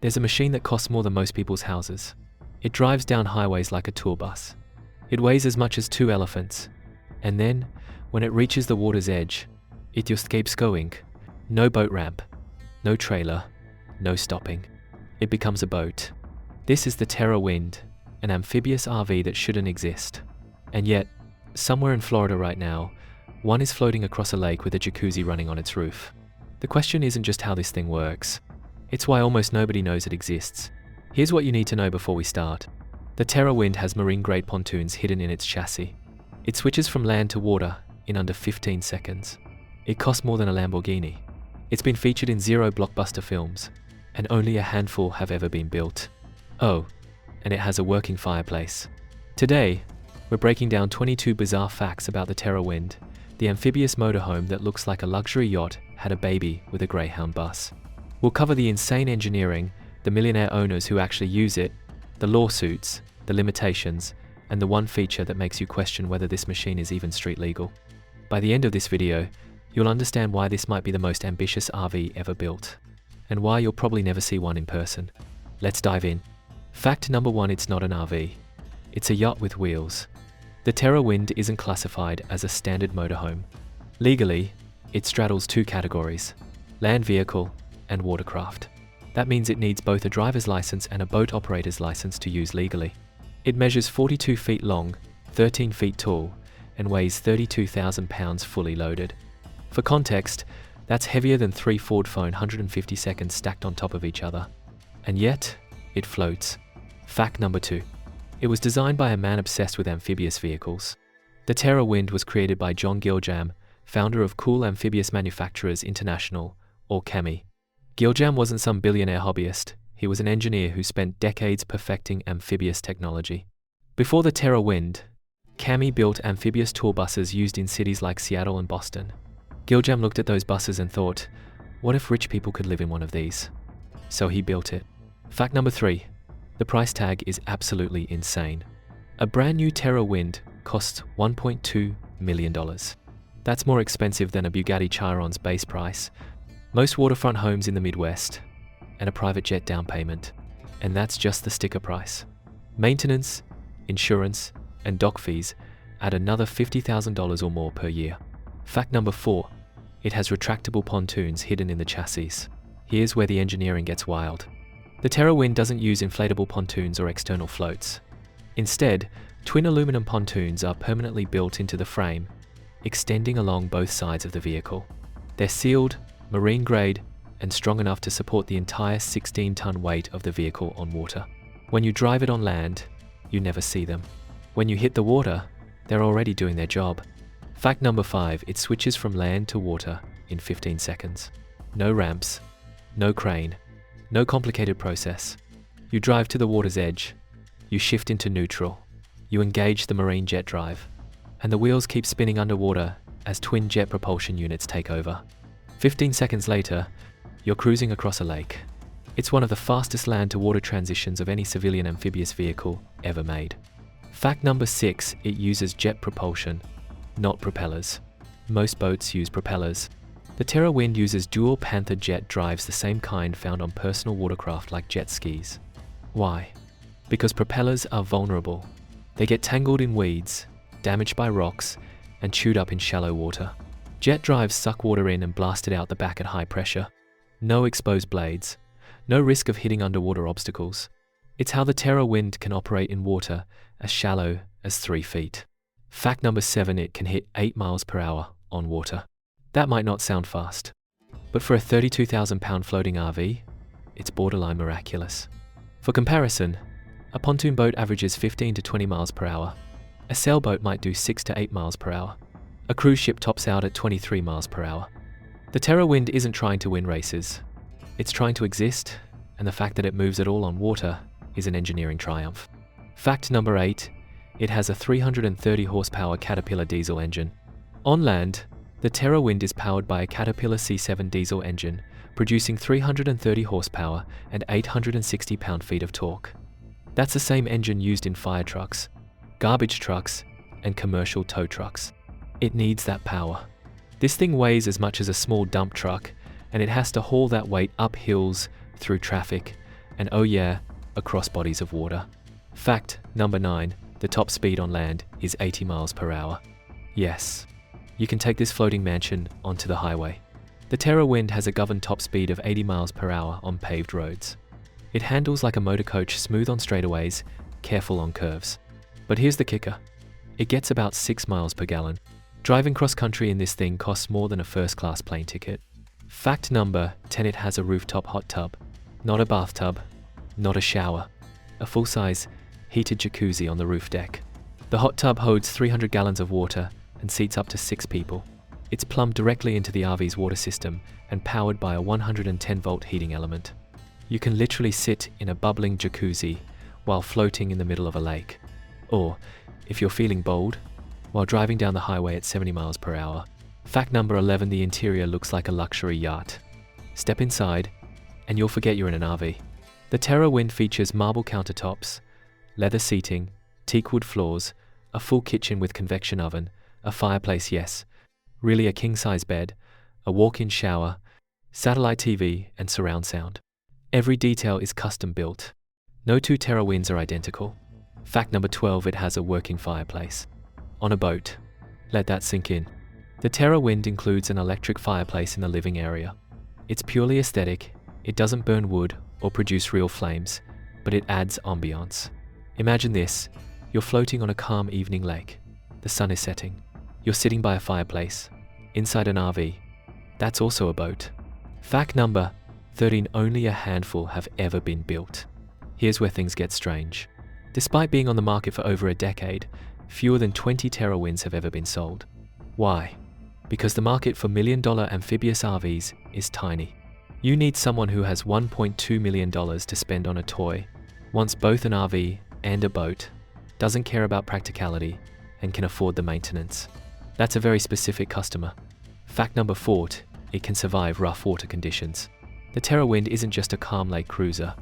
There's a machine that costs more than most people's houses. It drives down highways like a tour bus. It weighs as much as 2 elephants. And then, when it reaches the water's edge, it just keeps going. No boat ramp, no trailer, no stopping. It becomes a boat. This is the Terra Wind, an amphibious RV that shouldn't exist. And yet, somewhere in Florida right now, one is floating across a lake with a jacuzzi running on its roof. The question isn't just how this thing works. It's why almost nobody knows it exists. Here's what you need to know before we start. The Terra Wind has marine-grade pontoons hidden in its chassis. It switches from land to water in under 15 seconds. It costs more than a Lamborghini. It's been featured in 0 blockbuster films, and only a handful have ever been built. Oh, and it has a working fireplace. Today, we're breaking down 22 bizarre facts about the Terra Wind, the amphibious motorhome that looks like a luxury yacht had a baby with a Greyhound bus. We'll cover the insane engineering, the millionaire owners who actually use it, the lawsuits, the limitations, and the one feature that makes you question whether this machine is even street legal. By the end of this video, you'll understand why this might be the most ambitious RV ever built, and why you'll probably never see one in person. Let's dive in. Fact number 1, it's not an RV. It's a yacht with wheels. The Terra Wind isn't classified as a standard motorhome. Legally, it straddles 2 categories: land vehicle and watercraft. That means it needs both a driver's license and a boat operator's license to use legally. It measures 42 feet long, 13 feet tall, and weighs 32,000 pounds fully loaded. For context, that's heavier than 3 Ford F 150 seconds stacked on top of each other. And yet, it floats. Fact number 2. It was designed by a man obsessed with amphibious vehicles. The Terra Wind was created by John Gilljam, founder of Cool Amphibious Manufacturers International, or CAMI. Gilljam wasn't some billionaire hobbyist. He was an engineer who spent decades perfecting amphibious technology. Before the Terra Wind, CAMI built amphibious tour buses used in cities like Seattle and Boston. Gilljam looked at those buses and thought, what if rich people could live in one of these? So he built it. Fact number 3. The price tag is absolutely insane. A brand new Terra Wind costs $1.2 million. That's more expensive than a Bugatti Chiron's base price, most waterfront homes in the Midwest, and a private jet down payment. And that's just the sticker price. Maintenance, insurance, and dock fees add another $50,000 or more per year. Fact number 4. It has retractable pontoons hidden in the chassis. Here's where the engineering gets wild. The Terra Wind doesn't use inflatable pontoons or external floats. Instead, twin aluminum pontoons are permanently built into the frame, extending along both sides of the vehicle. They're sealed, marine-grade, and strong enough to support the entire 16-ton weight of the vehicle on water. When you drive it on land, you never see them. When you hit the water, they're already doing their job. Fact number 5, it switches from land to water in 15 seconds. No ramps, no crane, no complicated process. You drive to the water's edge, you shift into neutral, you engage the marine jet drive, and the wheels keep spinning underwater as twin jet propulsion units take over. 15 seconds later, you're cruising across a lake. It's one of the fastest land-to-water transitions of any civilian amphibious vehicle ever made. Fact number 6, it uses jet propulsion, not propellers. Most boats use propellers. The Terra Wind uses dual Panther jet drives, the same kind found on personal watercraft like jet skis. Why? Because propellers are vulnerable. They get tangled in weeds, damaged by rocks, and chewed up in shallow water. Jet drives suck water in and blast it out the back at high pressure. No exposed blades, no risk of hitting underwater obstacles. It's how the Terra Wind can operate in water as shallow as 3 feet. Fact number 7, it can hit 8 miles per hour on water. That might not sound fast, but for a 32,000-pound floating RV, it's borderline miraculous. For comparison, a pontoon boat averages 15 to 20 miles per hour. A sailboat might do 6 to 8 miles per hour. A cruise ship tops out at 23 miles per hour. The Terra Wind isn't trying to win races. It's trying to exist, and the fact that it moves at all on water is an engineering triumph. Fact number 8, it has a 330 horsepower Caterpillar diesel engine. On land, the Terra Wind is powered by a Caterpillar C7 diesel engine, producing 330 horsepower and 860 pound-feet of torque. That's the same engine used in fire trucks, garbage trucks, and commercial tow trucks. It needs that power. This thing weighs as much as a small dump truck, and it has to haul that weight up hills, through traffic, And oh yeah, across bodies of water. Fact number 9, the top speed on land is 80 miles per hour. Yes, you can take this floating mansion onto the highway. The Terra Wind has a governed top speed of 80 miles per hour on paved roads. It handles like a motor coach, smooth on straightaways, careful on curves. But here's the kicker. It gets about 6 miles per gallon. Driving cross-country in this thing costs more than a first-class plane ticket. Fact number 10, it has a rooftop hot tub. Not a bathtub, not a shower. A full-size, heated jacuzzi on the roof deck. The hot tub holds 300 gallons of water and seats up to 6 people. It's plumbed directly into the RV's water system and powered by a 110-volt heating element. You can literally sit in a bubbling jacuzzi while floating in the middle of a lake. Or, if you're feeling bold, while driving down the highway at 70 miles per hour. Fact number 11, the interior looks like a luxury yacht. Step inside, and you'll forget you're in an RV. The Terra Wind features marble countertops, leather seating, teak wood floors, a full kitchen with convection oven, a fireplace, yes, really a king-size bed, a walk-in shower, satellite TV, and surround sound. Every detail is custom built. No two Terra Winds are identical. Fact number 12, it has a working fireplace. On a boat. Let that sink in. The Terra Wind includes an electric fireplace in the living area. It's purely aesthetic, it doesn't burn wood or produce real flames, but it adds ambiance. Imagine this, you're floating on a calm evening lake. The sun is setting. You're sitting by a fireplace, inside an RV. That's also a boat. Fact number 13, only a handful have ever been built. Here's where things get strange. Despite being on the market for over a decade, fewer than 20 Terra Winds have ever been sold. Why? Because the market for $1 million amphibious RVs is tiny. You need someone who has $1.2 million to spend on a toy, wants both an RV and a boat, doesn't care about practicality, and can afford the maintenance. That's a very specific customer. Fact number 4, it can survive rough water conditions. The Terra Wind isn't just a calm lake cruiser.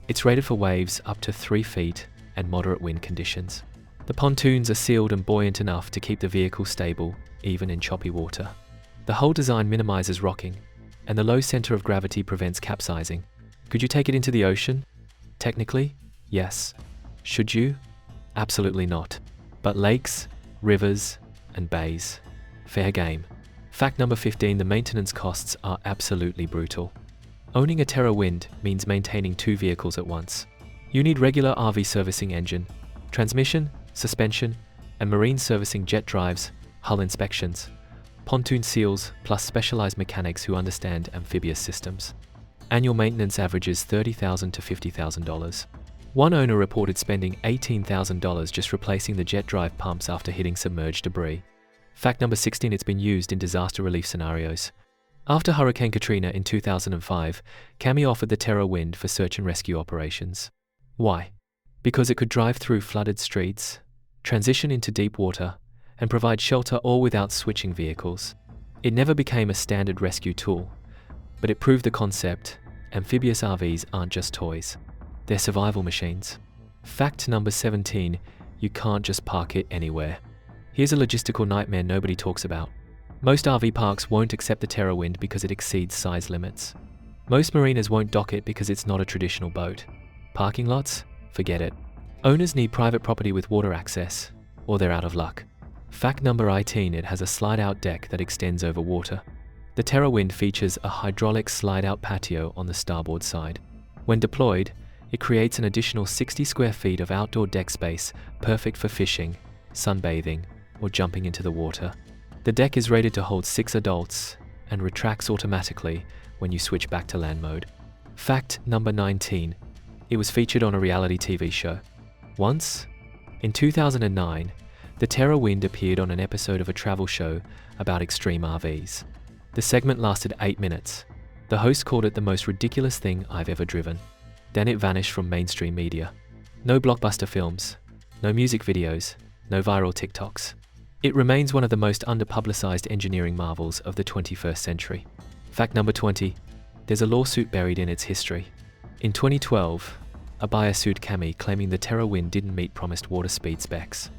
It's rated for waves up to 3 feet and moderate wind conditions. The pontoons are sealed and buoyant enough to keep the vehicle stable, even in choppy water. The whole design minimizes rocking, and the low center of gravity prevents capsizing. Could you take it into the ocean? Technically, yes. Should you? Absolutely not. But lakes, rivers, and bays, fair game. Fact number 15, the maintenance costs are absolutely brutal. Owning a Terra Wind means maintaining 2 vehicles at once. You need regular RV servicing, engine, transmission, suspension, and marine servicing, jet drives, hull inspections, pontoon seals, plus specialized mechanics who understand amphibious systems. Annual maintenance averages $30,000 to $50,000. One owner reported spending $18,000 just replacing the jet drive pumps after hitting submerged debris. Fact number 16, it's been used in disaster relief scenarios. After Hurricane Katrina in 2005, Cami offered the Terra Wind for search and rescue operations. Why? Because it could drive through flooded streets, transition into deep water, and provide shelter all without switching vehicles. It never became a standard rescue tool, but it proved the concept: amphibious RVs aren't just toys, they're survival machines. Fact number 17, you can't just park it anywhere. Here's a logistical nightmare nobody talks about. Most RV parks won't accept the Terra Wind because it exceeds size limits. Most marinas won't dock it because it's not a traditional boat. Parking lots? Forget it. Owners need private property with water access, or they're out of luck. Fact number 18, it has a slide-out deck that extends over water. The Terra Wind features a hydraulic slide-out patio on the starboard side. When deployed, it creates an additional 60 square feet of outdoor deck space, perfect for fishing, sunbathing, or jumping into the water. The deck is rated to hold 6 adults and retracts automatically when you switch back to land mode. Fact number 19, it was featured on a reality TV show. Once, in 2009, the Terra Wind appeared on an episode of a travel show about extreme RVs. The segment lasted 8 minutes. The host called it the most ridiculous thing I've ever driven. Then it vanished from mainstream media. No blockbuster films, no music videos, no viral TikToks. It remains one of the most underpublicized engineering marvels of the 21st century. Fact number 20, there's a lawsuit buried in its history. In 2012, a buyer sued Cami claiming the Terra Wind didn't meet promised water speed specs.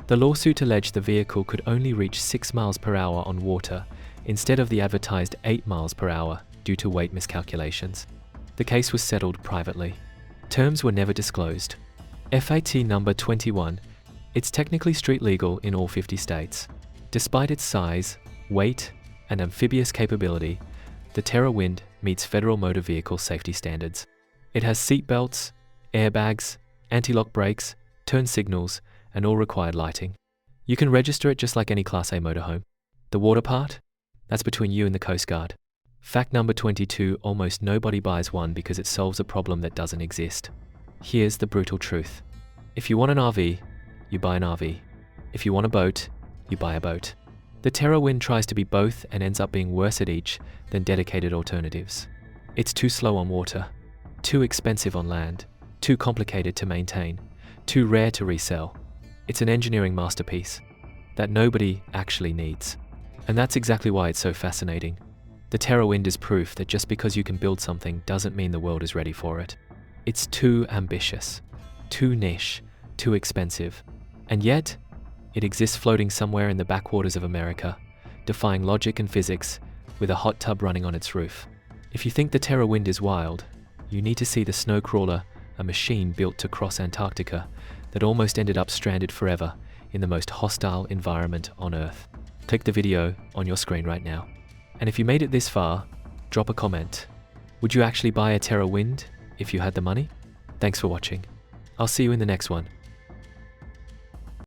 The lawsuit alleged the vehicle could only reach 6 miles per hour on water instead of the advertised 8 miles per hour due to weight miscalculations. The case was settled privately. Terms were never disclosed. FAT number 21. It's technically street legal in all 50 states. Despite its size, weight, and amphibious capability, the Terra Wind meets federal motor vehicle safety standards. It has seat belts, airbags, anti-lock brakes, turn signals, and all required lighting. You can register it just like any Class A motorhome. The water part? That's between you and the Coast Guard. Fact number 22, almost nobody buys one because it solves a problem that doesn't exist. Here's the brutal truth. If you want an RV, you buy an RV. If you want a boat, you buy a boat. The Terra Wind tries to be both and ends up being worse at each than dedicated alternatives. It's too slow on water, too expensive on land, too complicated to maintain, too rare to resell. It's an engineering masterpiece that nobody actually needs. And that's exactly why it's so fascinating. The Terra Wind is proof that just because you can build something doesn't mean the world is ready for it. It's too ambitious, too niche, too expensive. And yet, it exists floating somewhere in the backwaters of America, defying logic and physics, with a hot tub running on its roof. If you think the Terra Wind is wild, you need to see the Snowcrawler, a machine built to cross Antarctica that almost ended up stranded forever in the most hostile environment on Earth. Click the video on your screen right now. And if you made it this far, drop a comment. Would you actually buy a Terra Wind if you had the money? Thanks for watching. I'll see you in the next one.